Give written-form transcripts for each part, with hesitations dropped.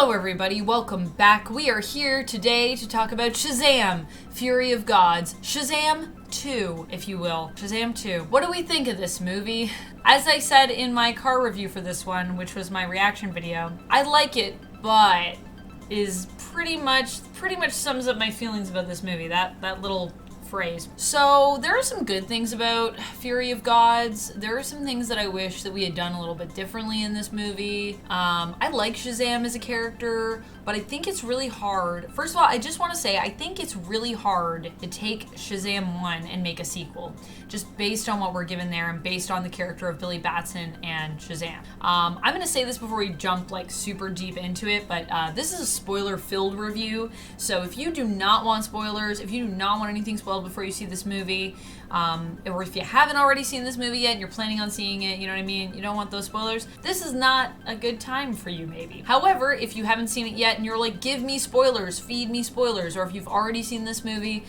Hello everybody, welcome back. We are here today to talk about Shazam! Fury of Gods. Shazam 2, if you will. Shazam 2. What do we think of this movie? As I said in my car review for this one, which was my reaction video, I like it, but is pretty much sums up my feelings about this movie. That little phrase. So there are some good things about Fury of Gods. There are some things that I wish that we had done a little bit differently in this movie. I like Shazam as a character, but I think it's really hard. First of all, I just want to say I think it's really hard to take Shazam 1 and make a sequel, just based on what we're given there and based on the character of Billy Batson and Shazam. I'm going to say this before we jump like super deep into it, but this is a spoiler-filled review, so if you do not want spoilers, if you do not want anything spoiled before you see this movie, or if you haven't already seen this movie yet and you're planning on seeing it, you know what I mean, you don't want those spoilers, this is not a good time for you maybe. However, if you haven't seen it yet and you're like, give me spoilers, feed me spoilers, or if you've already seen this movie,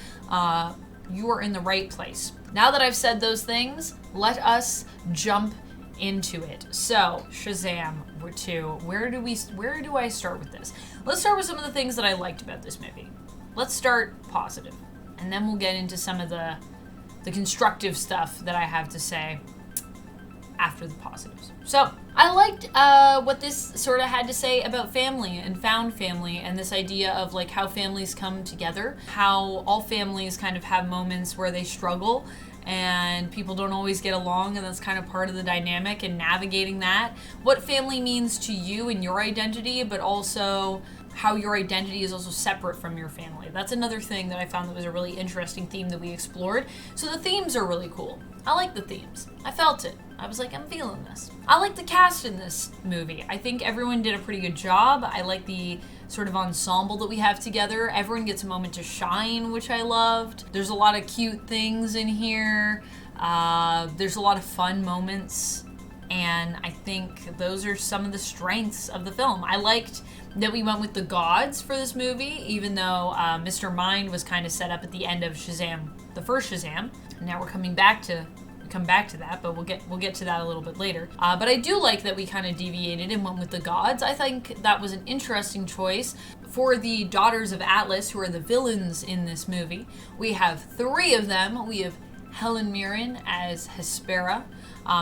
you are in the right place. Now that I've said those things, let us jump into it. So, Shazam 2. Where do I start with this? Let's start with some of the things that I liked about this movie. Let's start positive, and then we'll get into some of the constructive stuff that I have to say after the positives. So, I liked what this sort of had to say about family and found family, and this idea of like how families come together, how all families kind of have moments where they struggle and people don't always get along, and that's kind of part of the dynamic and navigating that. What family means to you and your identity, but also how your identity is also separate from your family. That's another thing that I found that was a really interesting theme that we explored. So the themes are really cool. I like the themes. I felt it. I was like, I'm feeling this. I like the cast in this movie. I think everyone did a pretty good job. I like the sort of ensemble that we have together. Everyone gets a moment to shine, which I loved. There's a lot of cute things in here. There's a lot of fun moments. And I think those are some of the strengths of the film. I liked that we went with the gods for this movie, even though Mr. Mind was kind of set up at the end of Shazam, the first Shazam. Now we're come back to that, but we'll get to that a little bit later. But I do like that we kind of deviated and went with the gods. I think that was an interesting choice. For the Daughters of Atlas, who are the villains in this movie, we have 3 of them. We have Helen Mirren as Hespera,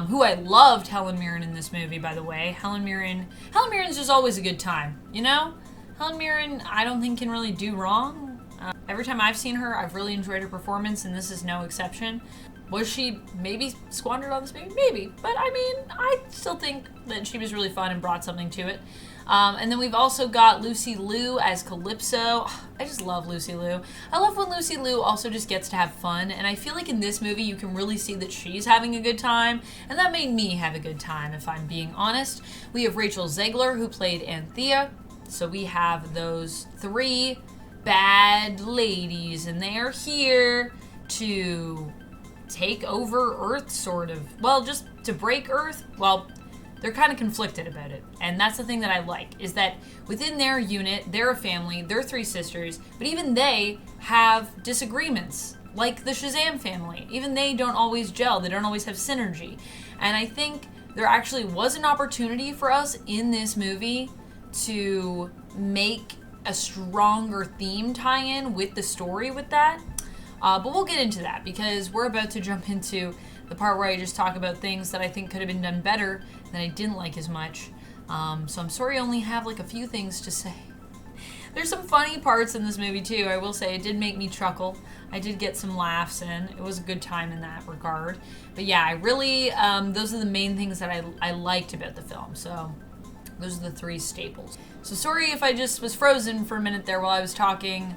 who I loved Helen Mirren in this movie, by the way. Helen Mirren's just always a good time, you know? Helen Mirren, I don't think can really do wrong. Every time I've seen her, I've really enjoyed her performance, and this is no exception. Was she maybe squandered on this movie? Maybe. But I mean, I still think that she was really fun and brought something to it. And then we've also got Lucy Liu as Calypso. I just love Lucy Liu. I love when Lucy Liu also just gets to have fun, and I feel like in this movie you can really see that she's having a good time, and that made me have a good time, if I'm being honest. We have Rachel Zegler, who played Anthea. So we have those 3 bad ladies, and they are here to take over Earth, sort of. Well, just to break Earth. Well, they're kind of conflicted about it. And that's the thing that I like, is that within their unit, they're a family, they're 3 sisters, but even they have disagreements, like the Shazam family. Even they don't always gel, they don't always have synergy. And I think there actually was an opportunity for us in this movie to make a stronger theme tie-in with the story with that. But we'll get into that, because we're about to jump into the part where I just talk about things that I think could have been done better, that I didn't like as much. So I'm sorry I only have like a few things to say. There's some funny parts in this movie too, I will say. It did make me chuckle. I did get some laughs in. It was a good time in that regard. But yeah, I really, those are the main things that I liked about the film. So those are the 3 staples. So sorry if I just was frozen for a minute there while I was talking.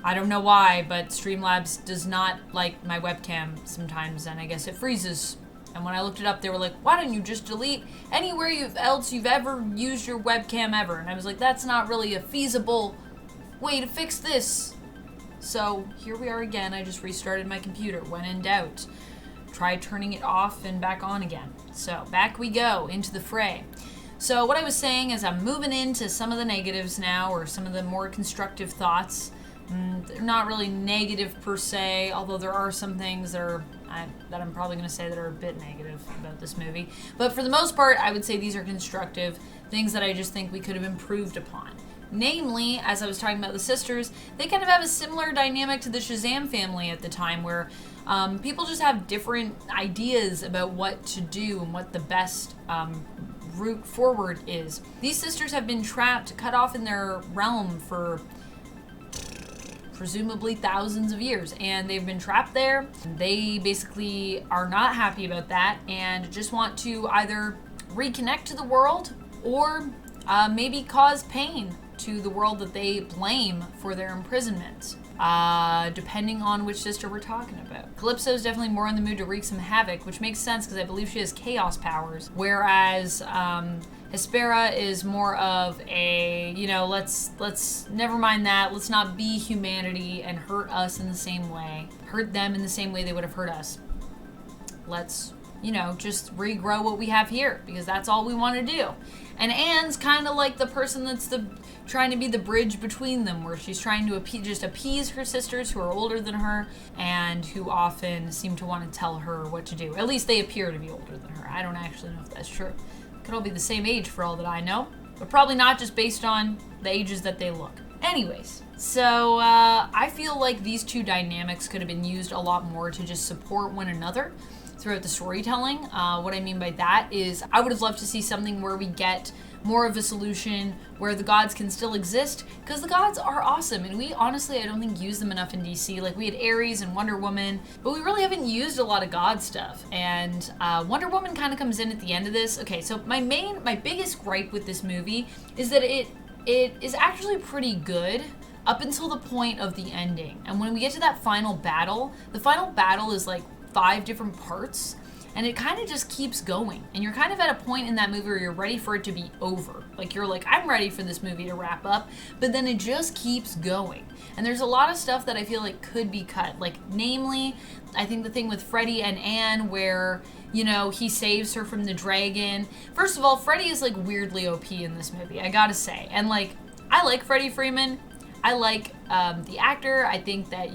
I don't know why, but Streamlabs does not like my webcam sometimes, and I guess it freezes. And when I looked it up, they were like, why don't you just delete anywhere else you've ever used your webcam ever? And I was like, that's not really a feasible way to fix this. So here we are again. I just restarted my computer. When in doubt, try turning it off and back on again. So back we go into the fray. So what I was saying is I'm moving into some of the negatives now, or some of the more constructive thoughts. They're not really negative per se, although there are some things that I'm probably going to say that are a bit negative about this movie. But for the most part, I would say these are constructive things that I just think we could have improved upon. Namely, as I was talking about the sisters, they kind of have a similar dynamic to the Shazam family at the time, where people just have different ideas about what to do and what the best route forward is. These sisters have been trapped, cut off in their realm for presumably thousands of years, and they've been trapped there. They basically are not happy about that and just want to either reconnect to the world or maybe cause pain to the world that they blame for their imprisonment, depending on which sister we're talking about. Calypso is definitely more in the mood to wreak some havoc, which makes sense because I believe she has chaos powers, whereas Hespera is more of a, let's never mind that, let's not be humanity and hurt us in the same way, hurt them in the same way they would have hurt us. Let's, just regrow what we have here, because that's all we want to do. And Anne's kind of like the person that's trying to be the bridge between them, where she's trying to appease her sisters who are older than her and who often seem to want to tell her what to do. At least they appear to be older than her. I don't actually know if that's true. Could all be the same age for all that I know, but probably not, just based on the ages that they look. Anyways, so I feel like these two dynamics could have been used a lot more to just support one another throughout the storytelling. What I mean by that is I would have loved to see something where we get more of a solution where the gods can still exist, because the gods are awesome, and we honestly, I don't think, use them enough in DC. Like, we had Ares and Wonder Woman, but we really haven't used a lot of god stuff, and Wonder Woman kind of comes in at the end of this. Okay, so my biggest gripe with this movie is that it is actually pretty good up until the point of the ending. And when we get to that final battle, the final battle is like 5 different parts, and it kind of just keeps going, and you're kind of at a point in that movie where you're ready for it to be over. Like, you're like, I'm ready for this movie to wrap up, but then it just keeps going. And there's a lot of stuff that I feel like could be cut, like, namely, I think the thing with Freddy and Anne where, he saves her from the dragon. First of all, Freddy is like weirdly OP in this movie, I gotta say. And like, I like Freddie Freeman. I like the actor. I think that,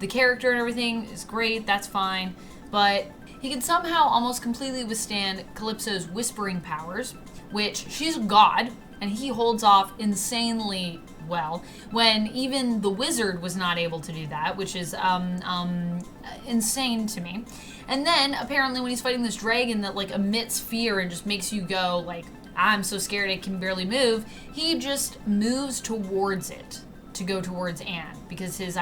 the character and everything is great. That's fine. But he can somehow almost completely withstand Calypso's whispering powers, which she's a god, and he holds off insanely well, when even the wizard was not able to do that, which is insane to me. And then, apparently, when he's fighting this dragon that, like, emits fear and just makes you go, like, I'm so scared I can barely move, he just moves towards it to go towards Anne, because his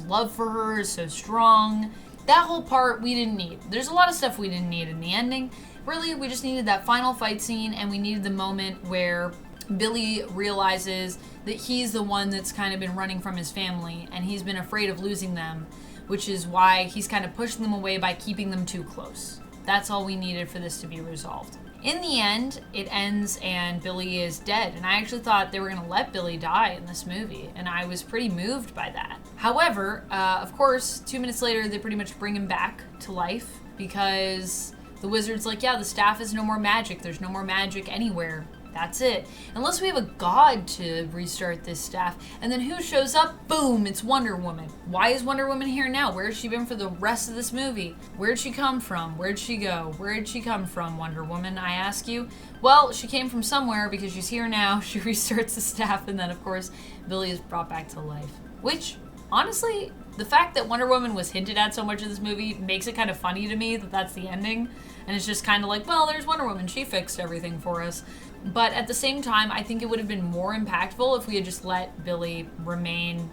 love for her is so strong. That whole part we didn't need. There's a lot of stuff we didn't need in the ending. Really, we just needed that final fight scene, and we needed the moment where Billy realizes that he's the one that's kind of been running from his family, and he's been afraid of losing them, which is why he's kind of pushing them away by keeping them too close. That's all we needed for this to be resolved. In the end, it ends and Billy is dead, and I actually thought they were going to let Billy die in this movie, and I was pretty moved by that. However, of course, 2 minutes later, they pretty much bring him back to life, because the wizard's like, yeah, the staff is no more magic. There's no more magic anywhere. That's it. Unless we have a god to restart this staff. And then who shows up? Boom, it's Wonder Woman. Why is Wonder Woman here now? Where has she been for the rest of this movie? Where'd she come from? Where'd she go? Where'd she come from, Wonder Woman, I ask you? Well, she came from somewhere, because she's here now. She restarts the staff, and then, of course, Billy is brought back to life. Which, honestly, the fact that Wonder Woman was hinted at so much in this movie makes it kind of funny to me that that's the ending. And it's just kind of like, well, there's Wonder Woman. She fixed everything for us. But at the same time, I think it would have been more impactful if we had just let Billy remain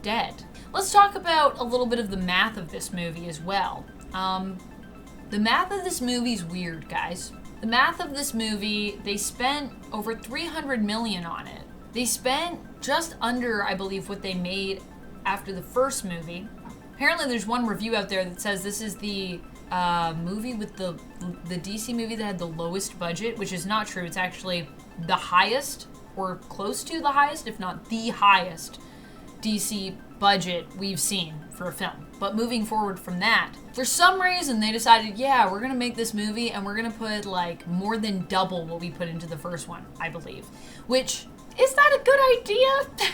dead. Let's talk about a little bit of the math of this movie as well. The math of this movie is weird, guys. The math of this movie, they spent over $300 million on it. They spent just under, I believe, what they made after the first movie. Apparently there's one review out there that says this is the movie with the DC movie that had the lowest budget, which is not true. It's actually the highest, or close to the highest, if not the highest DC budget we've seen for a film. But moving forward from that, for some reason they decided, yeah, we're gonna make this movie and we're gonna put like more than double what we put into the first one, I believe. Which Is that a good idea?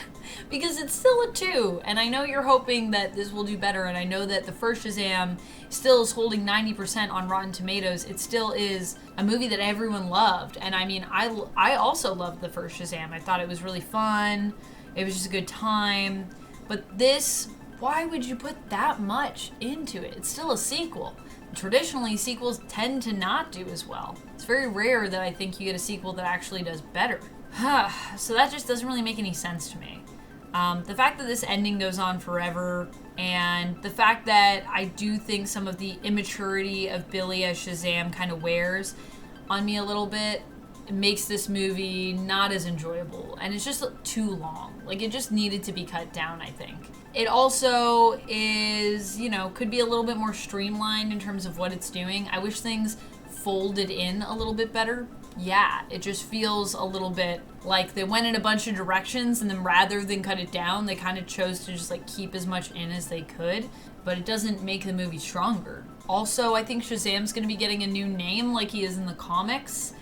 Because it's still a 2, and I know you're hoping that this will do better, and I know that the first Shazam still is holding 90% on Rotten Tomatoes. It still is a movie that everyone loved, and I mean, I also loved the first Shazam. I thought it was really fun. It was just a good time. But this, why would you put that much into it? It's still a sequel. Traditionally, sequels tend to not do as well. It's very rare that I think you get a sequel that actually does better. So that just doesn't really make any sense to me. The fact that this ending goes on forever, and the fact that I do think some of the immaturity of Billy as Shazam kind of wears on me a little bit, it makes this movie not as enjoyable, and it's just too long. Like, it just needed to be cut down, I think. It also is, you know, could be a little bit more streamlined in terms of what it's doing. I wish things folded in a little bit better. Yeah, it just feels a little bit like they went in a bunch of directions, and then rather than cut it down, they kind of chose to just like keep as much in as they could, but it doesn't make the movie stronger. Also, I think Shazam's going to be getting a new name like he is in the comics.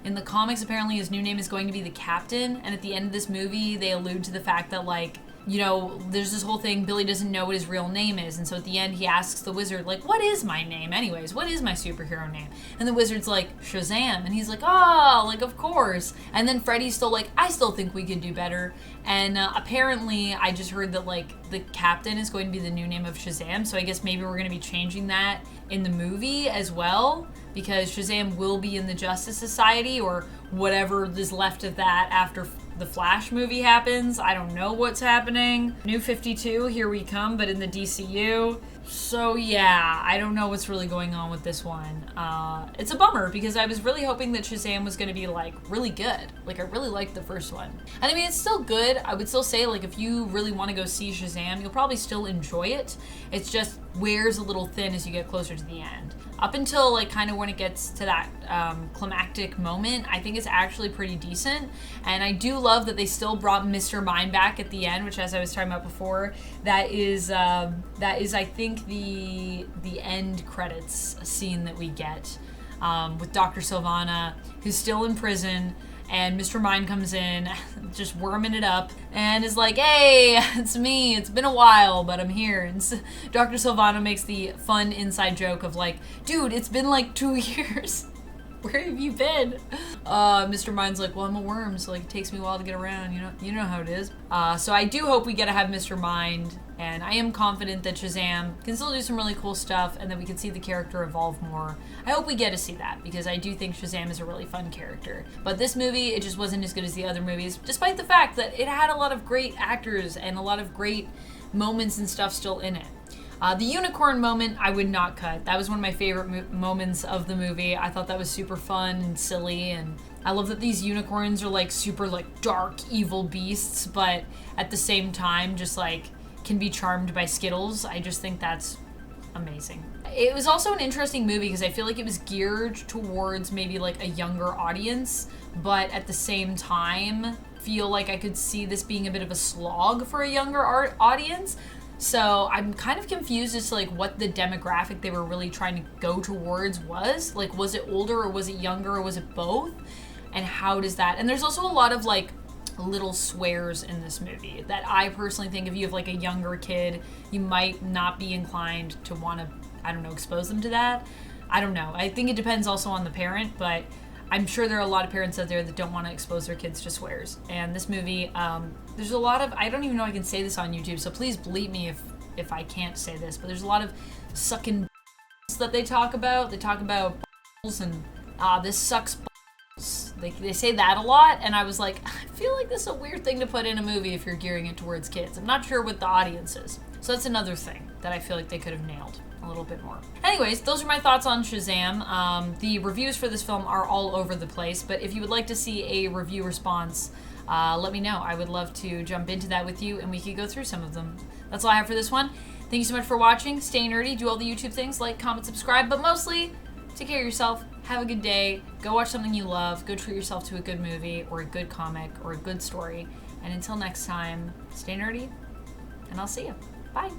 In the comics, apparently his new name is going to be the Captain, and at the end of this movie, they allude to the fact that, like, you know, there's this whole thing, Billy doesn't know what his real name is, and so at the end he asks the wizard, like, what is my name anyways? What is my superhero name? And the wizard's like, Shazam, and he's like, oh, like, of course. And then Freddy's still like, I still think we could do better. And apparently I just heard that, like, the Captain is going to be the new name of Shazam, so I guess maybe we're going to be changing that in the movie as well, because Shazam will be in the Justice Society, or whatever is left of that after the Flash movie happens. I don't know what's happening. New 52, here we come, but in the DCU. So yeah, I don't know what's really going on with this one. It's a bummer, because I was really hoping that Shazam was going to be, like, really good. Like, I really liked the first one. And I mean, it's still good. I would still say, like, if you really want to go see Shazam, you'll probably still enjoy it. It's just wears a little thin as you get closer to the end. Up until, like, kind of when it gets to that climactic moment, I think it's actually pretty decent. And I do love that they still brought Mr. Mind back at the end, which, as I was talking about before, that is I think the end credits scene that we get with Dr. Sylvana, who's still in prison, and Mr. Mind comes in, just worming it up, and is like, hey, it's me, it's been a while, but I'm here. And Dr. Sylvana makes the fun inside joke of like, dude, it's been like 2 years. Where have you been? Mr. Mind's like, well, I'm a worm, so like it takes me a while to get around, you know how it is. So I do hope we get to have Mr. Mind, and I am confident that Shazam can still do some really cool stuff, and that we can see the character evolve more. I hope we get to see that, because I do think Shazam is a really fun character. But this movie, it just wasn't as good as the other movies, despite the fact that it had a lot of great actors and a lot of great moments and stuff still in it. The unicorn moment, I would not cut. That was one of my favorite moments of the movie. I thought that was super fun and silly, and I love that these unicorns are like super like dark, evil beasts, but at the same time just like can be charmed by Skittles. I just think that's amazing. It was also an interesting movie because I feel like it was geared towards maybe like a younger audience, but at the same time feel like I could see this being a bit of a slog for a younger audience. So I'm kind of confused as to like what the demographic they were really trying to go towards was. Like, was it older or was it younger or was it both? And how does that... And there's also a lot of like little swears in this movie that I personally think if you have like a younger kid, you might not be inclined to want to, I don't know, expose them to that. I don't know. I think it depends also on the parent, but I'm sure there are a lot of parents out there that don't want to expose their kids to swears. And this movie, there's a lot of, I don't even know I can say this on YouTube, so please bleep me if I can't say this, but there's a lot of sucking that they talk about. They talk about and this sucks. They say that a lot, and I was like, I feel like this is a weird thing to put in a movie if you're gearing it towards kids. I'm not sure what the audience is. So that's another thing that I feel like they could have nailed a little bit more. Anyways, those are my thoughts on Shazam. The reviews for this film are all over the place, but if you would like to see a review response, let me know. I would love to jump into that with you, and we could go through some of them. That's all I have for this one. Thank you so much for watching. Stay nerdy, do all the YouTube things, like, comment, subscribe, but mostly, take care of yourself. Have a good day. Go watch something you love. Go treat yourself to a good movie or a good comic or a good story. And until next time, stay nerdy, and I'll see you. Bye.